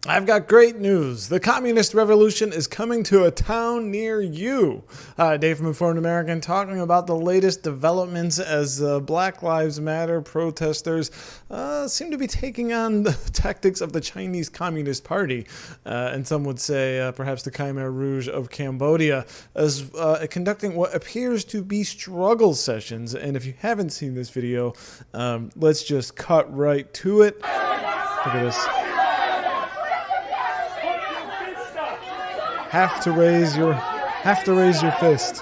I've got great news. The communist revolution is coming to a town near you. Dave from Informed American talking about the latest developments as Black Lives Matter protesters seem to be taking on the tactics of the Chinese Communist Party, and some would say perhaps the Khmer Rouge of Cambodia, as conducting what appears to be struggle sessions. And if you haven't seen this video, let's just cut right to it. Look at this. Have to raise your fist.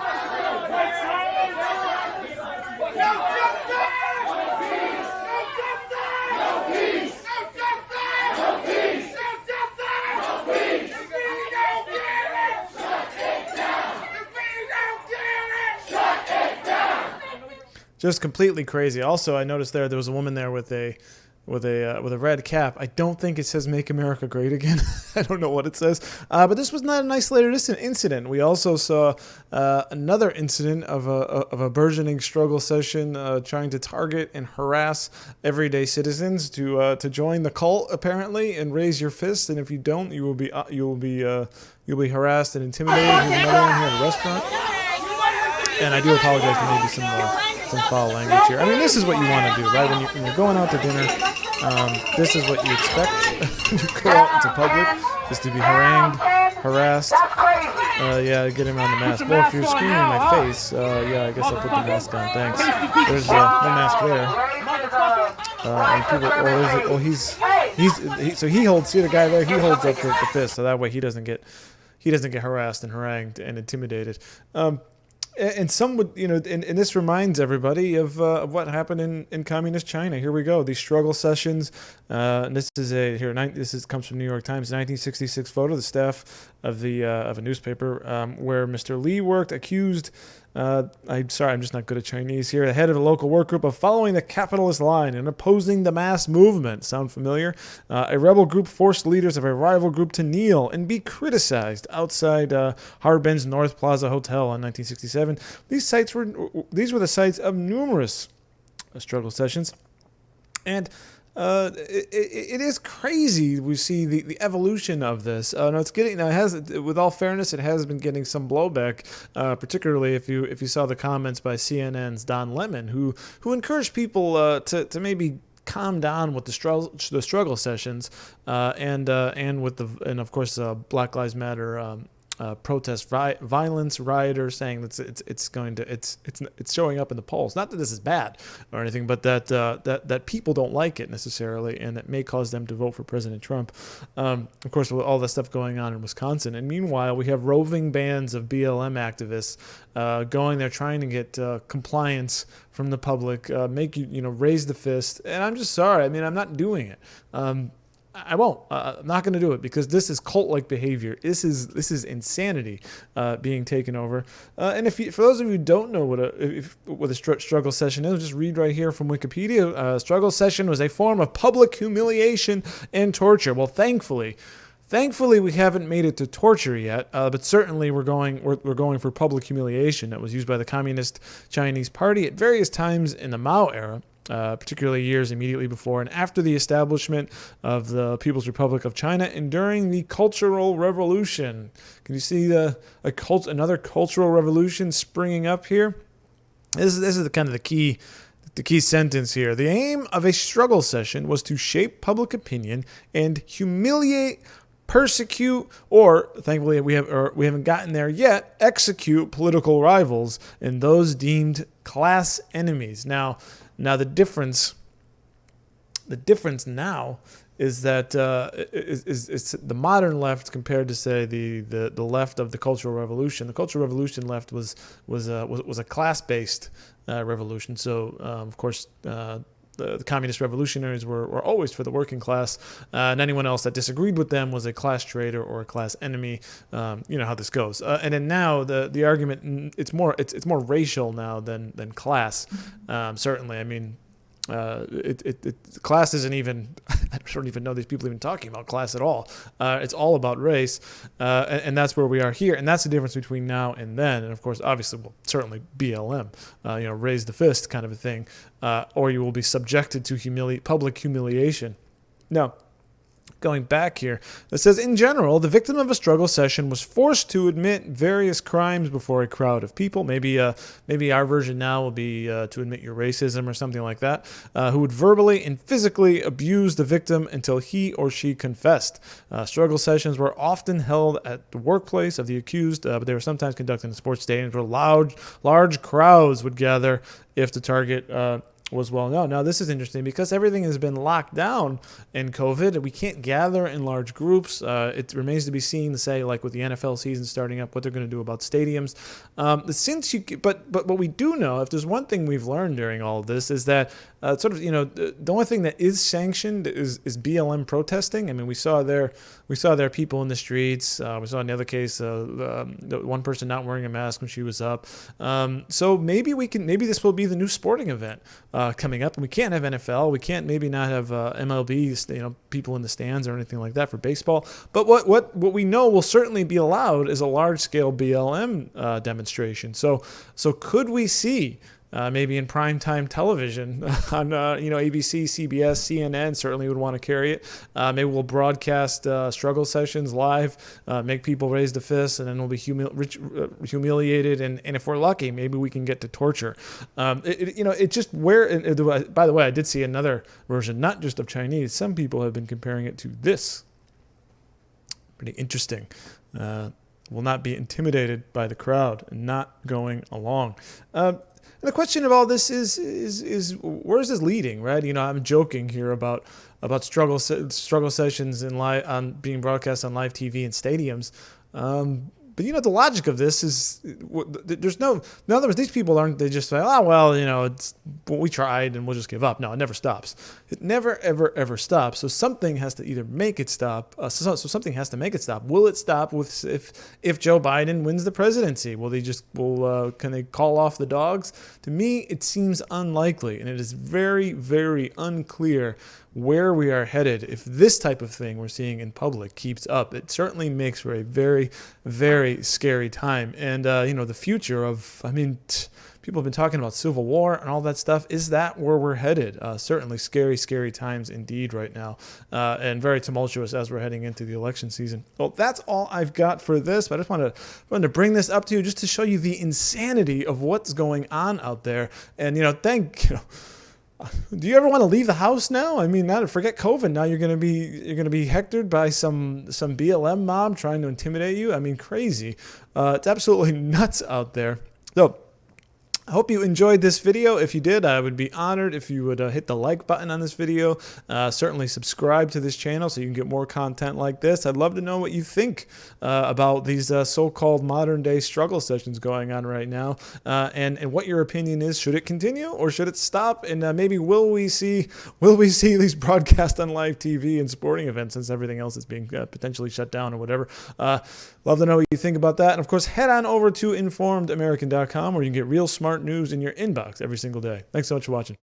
Just completely crazy. Also, I noticed there was a woman there with a red cap. I don't think it says "Make America Great Again." I don't know what it says. But this was not an isolated incident. We also saw another incident of a burgeoning struggle session trying to target and harass everyday citizens to join the cult, apparently, and raise your fist. And if you don't, you'll be harassed and intimidated. Here's another one here at a restaurant. And I do apologize for maybe some foul language here. I mean, this is what you want to do, right? When you're going out to dinner, this is what you expect when you go out into public, is to be harangued, harassed. Yeah, get him around the mask. Well, if you're screaming in my face, yeah, I guess I'll put the mask on. Thanks. There's no mask there. And people, so he holds. See the guy there? He holds up the fist, so that way he doesn't get harassed and harangued and intimidated. And some would, and this reminds everybody of what happened in communist China. Here we go. These struggle sessions. And this comes from New York Times, 1966 photo. The staff of a newspaper where Mr. Lee worked accused. I'm sorry, I'm just not good at Chinese here. The head of a local work group of following the capitalist line and opposing the mass movement. Sound familiar? A rebel group forced leaders of a rival group to kneel and be criticized outside Harbin's North Plaza Hotel in 1967. These were the sites of numerous struggle sessions, and it is crazy. We see the evolution of this. With all fairness, it has been getting some blowback, particularly if you saw the comments by CNN's Don Lemon, who encouraged people to maybe calm down with the struggle sessions, and of course Black Lives Matter. Protest violence rioters saying that it's showing up in the polls. Not that this is bad or anything, but that people don't like it necessarily, and that may cause them to vote for President Trump. Of course, with all the stuff going on in Wisconsin, and meanwhile we have roving bands of BLM activists going there trying to get compliance from the public, make you raise the fist. And I'm just sorry. I mean, I'm not doing it. I won't. I'm not going to do it because this is cult-like behavior. This is insanity being taken over. And for those of you who don't know what a struggle session is, just read right here from Wikipedia. Struggle session was a form of public humiliation and torture. Well, thankfully, we haven't made it to torture yet, but certainly we're going for public humiliation that was used by the Communist Chinese Party at various times in the Mao era. Particularly years immediately before and after the establishment of the People's Republic of China and during the Cultural Revolution. Can you see another cultural revolution springing up here? This is the key sentence here. The aim of a struggle session was to shape public opinion and humiliate, persecute, or thankfully we haven't gotten there yet, execute political rivals and those deemed class enemies. Now the difference now is that is the modern left compared to, say, the left of the Cultural Revolution. The Cultural Revolution left was a class-based revolution. So of course the communist revolutionaries were always for the working class, and anyone else that disagreed with them was a class traitor or a class enemy. You know how this goes. And then now the argument, it's more racial now than class. Certainly, I mean, class isn't even. I don't even know these people even talking about class at all. It's all about race, and that's where we are here, and that's the difference between now and then. And of course, obviously, well, certainly BLM, raise the fist kind of a thing, or you will be subjected to public humiliation. Now, going back here. It says, in general, the victim of a struggle session was forced to admit various crimes before a crowd of people. Maybe our version now will be to admit your racism or something like that. Who would verbally and physically abuse the victim until he or she confessed. Struggle sessions were often held at the workplace of the accused, but they were sometimes conducted in sports stadiums where large crowds would gather if the target was well known. Now, this is interesting because everything has been locked down in COVID. We can't gather in large groups. It remains to be seen, say, like with the NFL season starting up, what they're going to do about stadiums. But what we do know, if there's one thing we've learned during all of this, is that the only thing that is sanctioned is BLM protesting. I mean, we saw there people in the streets. We saw in the other case, the one person not wearing a mask when she was up. So maybe this will be the new sporting event coming up, and we can't have NFL. We can't maybe not have MLB, people in the stands or anything like that for baseball. But what we know will certainly be allowed is a large scale BLM demonstration. So could we see maybe in primetime television on ABC, CBS, CNN certainly would want to carry it. Maybe we'll broadcast struggle sessions live, make people raise the fist, and then we'll be humiliated. And if we're lucky, maybe we can get to torture. By the way, I did see another version, not just of Chinese. Some people have been comparing it to this. Pretty interesting. Will not be intimidated by the crowd and not going along. And the question of all this is where is this leading, right? I'm joking here about struggle sessions on being broadcast on live TV in stadiums. But the logic of this is there's no. In other words, these people aren't. They just say, we tried and we'll just give up. No, it never stops. It never ever stops. So something has to either make it stop. So something has to make it stop. Will it stop with if Joe Biden wins the presidency? Can they call off the dogs? To me, it seems unlikely, and it is very, very unclear where we are headed if this type of thing we're seeing in public keeps up. It certainly makes for a very, very scary time. And, the future of, people have been talking about civil war and all that stuff. Is that where we're headed? Certainly scary, scary times indeed right now, and very tumultuous as we're heading into the election season. Well, that's all I've got for this, but I just wanted to bring this up to you just to show you the insanity of what's going on out there. And, do you ever want to leave the house now? Now to forget COVID. Now you're going to be hectored by some BLM mob trying to intimidate you. Crazy. It's absolutely nuts out there. So I hope you enjoyed this video. If you did, I would be honored if you would hit the like button on this video. Certainly subscribe to this channel so you can get more content like this. I'd love to know what you think about these so-called modern-day struggle sessions going on right now, and what your opinion is. Should it continue or should it stop? And maybe will we see these broadcast on live TV and sporting events since everything else is being potentially shut down or whatever? Love to know what you think about that. And of course, head on over to informedamerican.com where you can get real smart news in your inbox every single day. Thanks so much for watching.